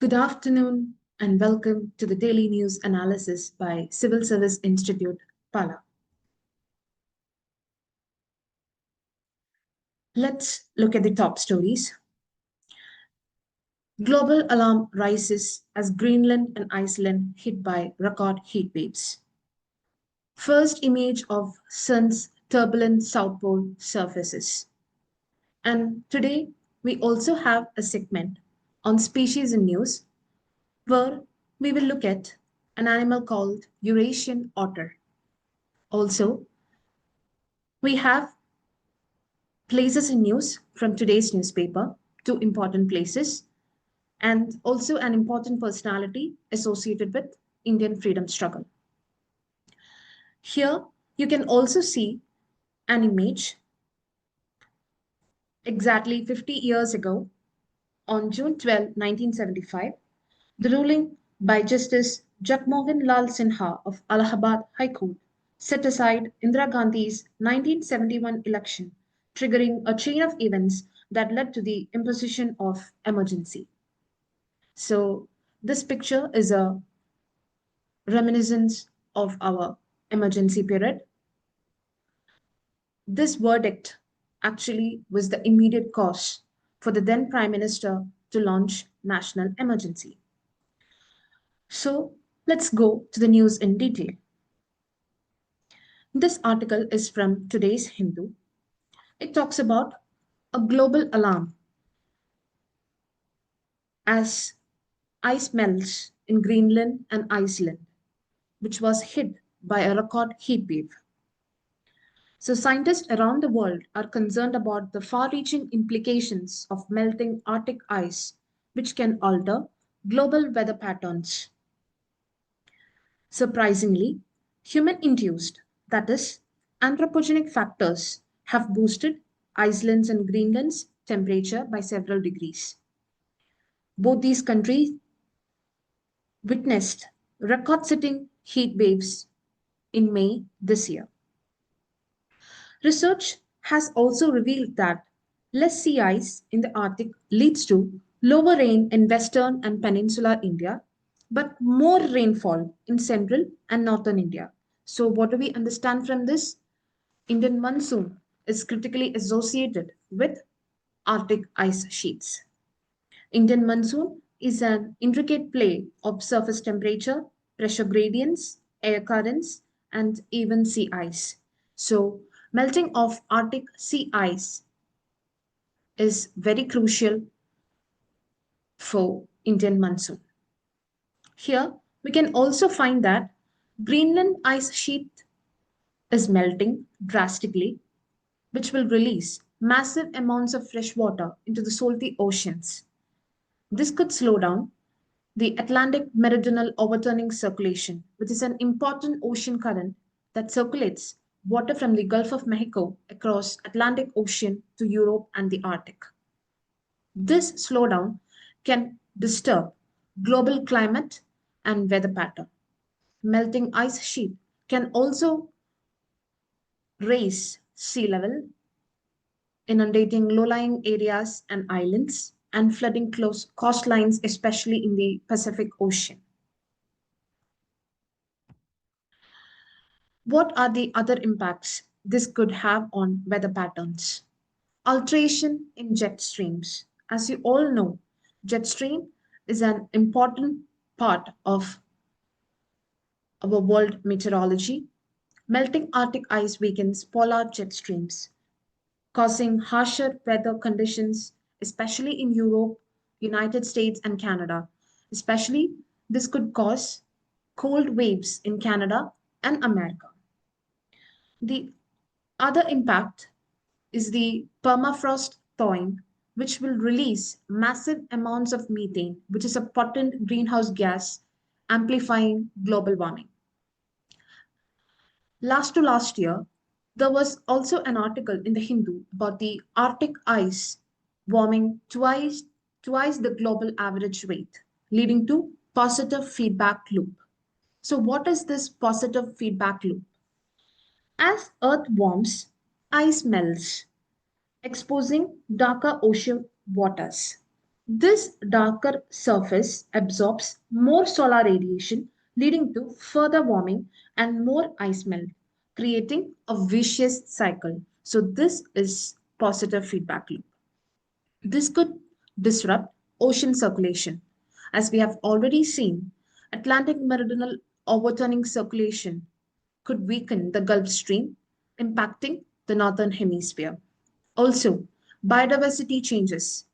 Good afternoon and welcome to the daily news analysis by Civil Service Institute, Pala. Let's look at the top stories. Global alarm rises as Greenland and Iceland hit by record heat waves. First image of sun's turbulent south pole surfaces. And today we also have a segment on species in news, where we will look at an animal called Eurasian otter. Also, we have places in news from today's newspaper, two important places, and also an important personality associated with Indian freedom struggle. Here, you can also see an image exactly 50 years ago, on June 12, 1975, the ruling by Justice Jagmohan Lal Sinha of Allahabad High Court set aside Indira Gandhi's 1971 election, triggering a chain of events that led to the imposition of emergency. So this picture is a reminiscence of our emergency period. This verdict actually was the immediate cause for the then Prime Minister to launch national emergency. So let's go to the news in detail. This article is from today's Hindu. It talks about a global alarm as ice melts in Greenland and Iceland, which was hit by a record heat wave. So scientists around the world are concerned about the far-reaching implications of melting Arctic ice, which can alter global weather patterns. Surprisingly, human-induced, that is, anthropogenic factors have boosted Iceland's and Greenland's temperature by several degrees. Both these countries witnessed record-setting heat waves in May this year. Research has also revealed that less sea ice in the Arctic leads to lower rain in western and peninsular India, but more rainfall in central and northern India. So what do we understand from this? Indian monsoon is critically associated with Arctic ice sheets. Indian monsoon is an intricate play of surface temperature, pressure gradients, air currents, and even sea ice. So melting of Arctic sea ice is very crucial for Indian monsoon. Here, we can also find that Greenland ice sheet is melting drastically, which will release massive amounts of fresh water into the salty oceans. This could slow down the Atlantic meridional overturning circulation, which is an important ocean current that circulates water from the Gulf of Mexico across Atlantic Ocean to Europe and the Arctic. This slowdown can disturb global climate and weather pattern. Melting ice sheet can also raise sea level, inundating low-lying areas and islands, and flooding close coastlines, especially in the Pacific Ocean. What are the other impacts this could have on weather patterns? Alteration in jet streams. As you all know, jet stream is an important part of our world meteorology. Melting Arctic ice weakens polar jet streams, causing harsher weather conditions, especially in Europe, United States, and Canada. Especially, this could cause cold waves in Canada and America. The other impact is the permafrost thawing, which will release massive amounts of methane, which is a potent greenhouse gas, amplifying global warming. Last year, there was also an article in the Hindu about the Arctic ice warming twice the global average rate, leading to positive feedback loop. So what is this positive feedback loop? As Earth warms, ice melts, exposing darker ocean waters. This darker surface absorbs more solar radiation, leading to further warming and more ice melt, creating a vicious cycle. So this is positive feedback loop. This could disrupt ocean circulation. As we have already seen, Atlantic meridional overturning circulation could weaken the Gulf Stream, impacting the northern hemisphere. Also, biodiversity changes.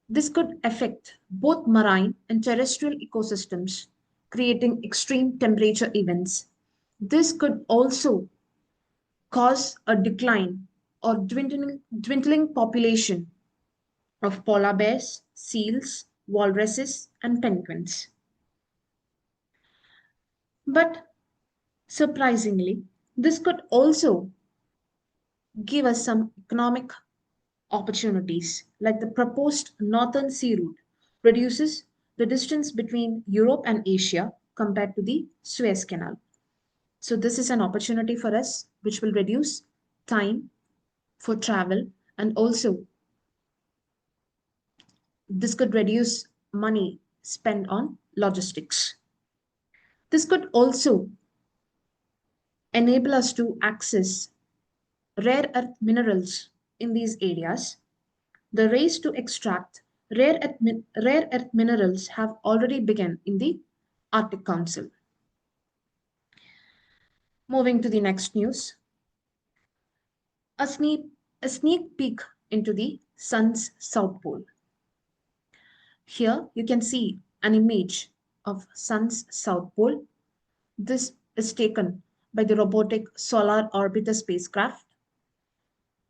This could affect both marine and terrestrial ecosystems, creating extreme temperature events. This could also cause a decline or dwindling population of polar bears, seals, walruses, and penguins. But surprisingly, this could also give us some economic opportunities, like the proposed Northern Sea Route reduces the distance between Europe and Asia compared to the Suez Canal. So this is an opportunity for us which will reduce time for travel, and also this could reduce money spent on logistics. This could also enable us to access rare earth minerals in these areas. The race to extract rare earth minerals have already begun in the Arctic Council. Moving to the next news, a sneak peek into the sun's south pole. Here you can see an image of sun's south pole. This is taken by the robotic Solar Orbiter spacecraft.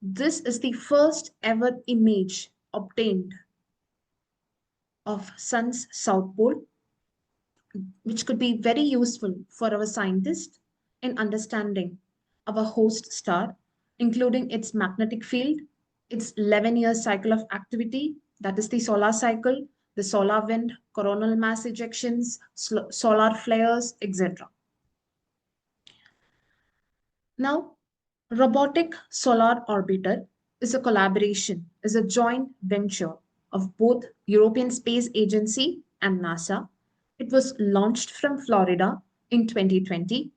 This is the first ever image obtained of sun's south pole, which could be very useful for our scientists in understanding our host star, including its magnetic field, its 11-year cycle of activity, that is the solar cycle, the solar wind, coronal mass ejections, solar flares, etc. Now, Robotic Solar Orbiter is a collaboration, is a joint venture of both European Space Agency and NASA. It was launched from Florida in 2020.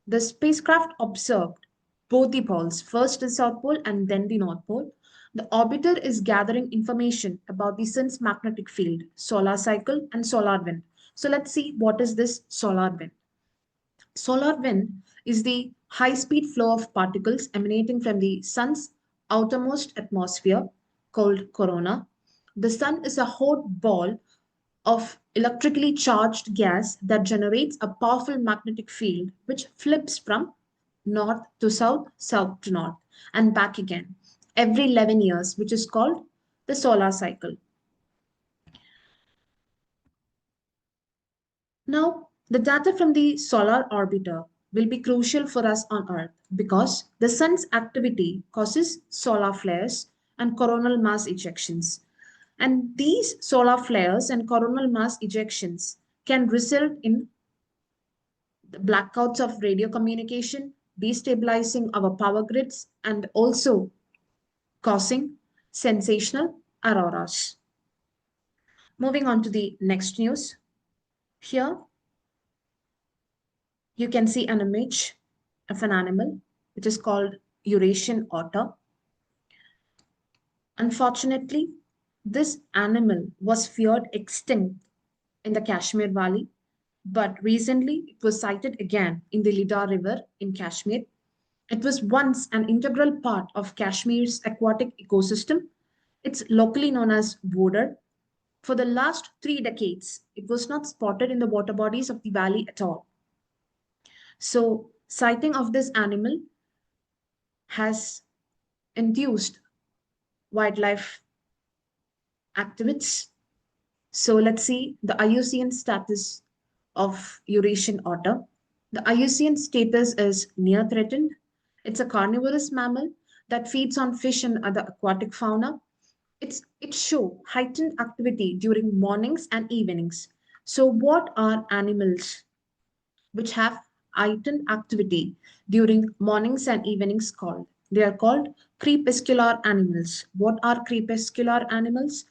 The spacecraft observed both the poles, first the South Pole and then the North Pole. The orbiter is gathering information about the sun's magnetic field, solar cycle, and solar wind. So let's see what is this solar wind. Solar wind is the high-speed flow of particles emanating from the sun's outermost atmosphere called corona. The sun is a hot ball of electrically charged gas that generates a powerful magnetic field which flips from north to south, south to north, and back again every 11 years, which is called the solar cycle. Now, the data from the solar orbiter will be crucial for us on Earth because the sun's activity causes solar flares and coronal mass ejections. And these solar flares and coronal mass ejections can result in the blackouts of radio communication, destabilizing our power grids, and also causing sensational auroras. Moving on to the next news. Here, you can see an image of an animal which is called Eurasian otter. Unfortunately, this animal was feared extinct in the Kashmir Valley, but recently it was sighted again in the Lidar River in Kashmir. It was once an integral part of Kashmir's aquatic ecosystem. It's locally known as 𝗲𝗲𝗏. For the last 3 decades, it was not spotted in the water bodies of the valley at all. So, sighting of this animal has enthused wildlife activists. So let's see the IUCN status of Eurasian otter. The IUCN status is near threatened. It's a carnivorous mammal that feeds on fish and other aquatic fauna. It shows heightened activity during mornings and evenings. So what are animals which have heightened activity during mornings and evenings called? They are called crepuscular animals. What are crepuscular animals?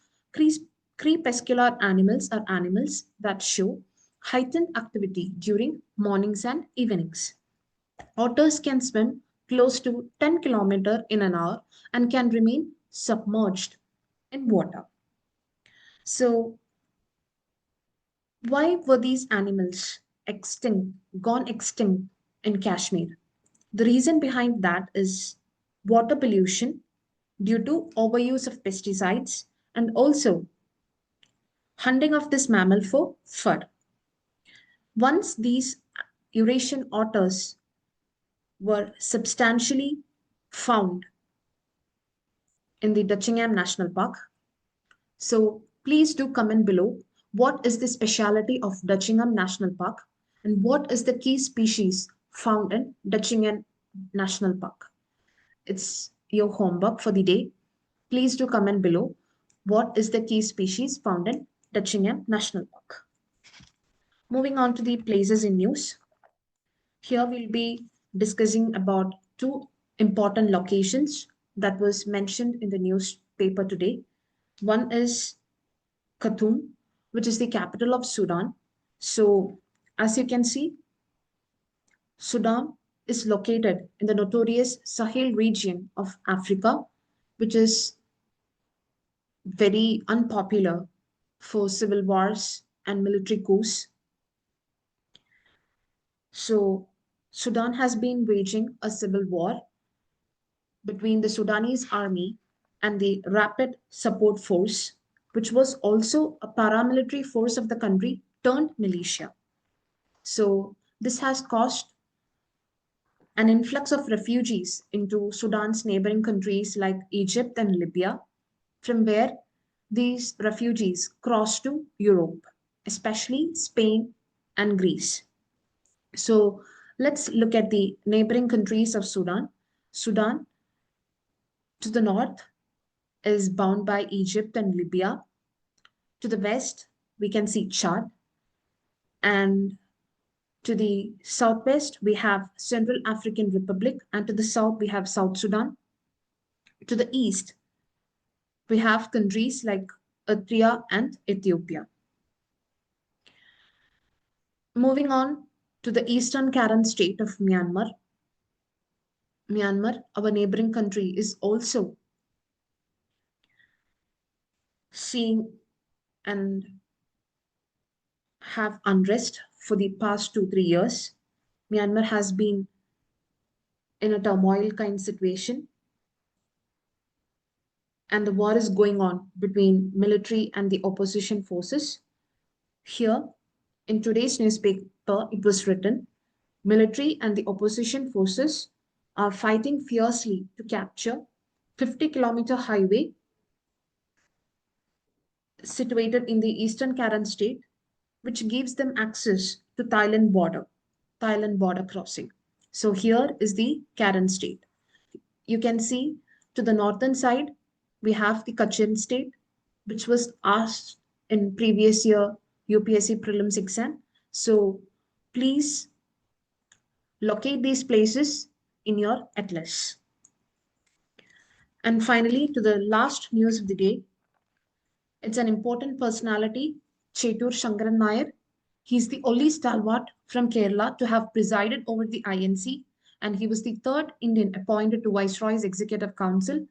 Crepuscular animals are animals that show heightened activity during mornings and evenings. Otters can swim close to 10 km in an hour and can remain submerged in water. So, why were these animals gone extinct in Kashmir? The reason behind that is water pollution due to overuse of pesticides and also hunting of this mammal for fur. Once these Eurasian otters were substantially found in the 𝗗𝗃𝗃𝗃 National Park. So please do comment below what is the speciality of 𝗗𝗃𝗃𝗃 National Park and what is the key species found in 𝗗𝗃𝗃𝗃 National Park. It's your homework for the day. Please do comment below what is the key species found in 𝗗𝗃𝗃𝗃 National Park. Moving on to the places in news. Here we'll be discussing about two important locations that was mentioned in the newspaper today. One is Khartoum, which is the capital of Sudan. So as you can see, Sudan is located in the notorious Sahel region of Africa, which is very unpopular for civil wars and military coups. So Sudan has been waging a civil war between the Sudanese army and the Rapid Support Force, which was also a paramilitary force of the country turned militia. So this has caused an influx of refugees into Sudan's neighboring countries like Egypt and Libya, from where these refugees crossed to Europe, especially Spain and Greece. So let's look at the neighboring countries of Sudan. Sudan to the north is bound by Egypt and Libya. To the west, we can see Chad. And to the southwest, we have Central African Republic. And to the south, we have South Sudan. To the east, we have countries like Eritrea and Ethiopia. Moving on to the eastern Karen state of Myanmar. Myanmar, our neighboring country, is also seeing and have unrest for the past 2-3 years. Myanmar has been in a turmoil kind situation, and the war is going on between military and the opposition forces. Here, in today's newspaper, it was written, military and the opposition forces are fighting fiercely to capture 50-kilometer highway situated in the eastern Karen state, which gives them access to Thailand border crossing. So here is the Karen state. You can see to the northern side, we have the Kachin state, which was asked in previous year UPSC Prelims exam. So please locate these places in your atlas. And finally, to the last news of the day, it's an important personality, Chetur Shankaran Nair. He's the only stalwart from Kerala to have presided over the INC, and he was the third Indian appointed to Viceroy's Executive Council,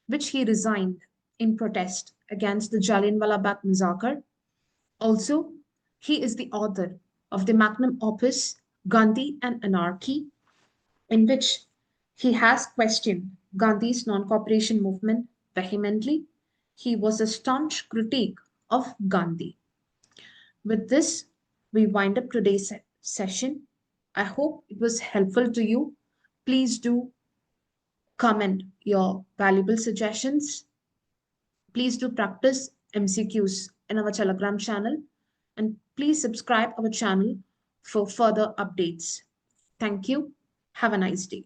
which he resigned in protest against the Jallianwala Bagh massacre. Also, he is the author of the magnum opus Gandhi and Anarchy, in which he has questioned Gandhi's non-cooperation movement vehemently. He was a staunch critic of Gandhi. With this, we wind up today's session. I hope it was helpful to you. Please do comment your valuable suggestions. Please do practice MCQs in our Telegram channel, and please subscribe our channel for further updates. Thank you. Have a nice day.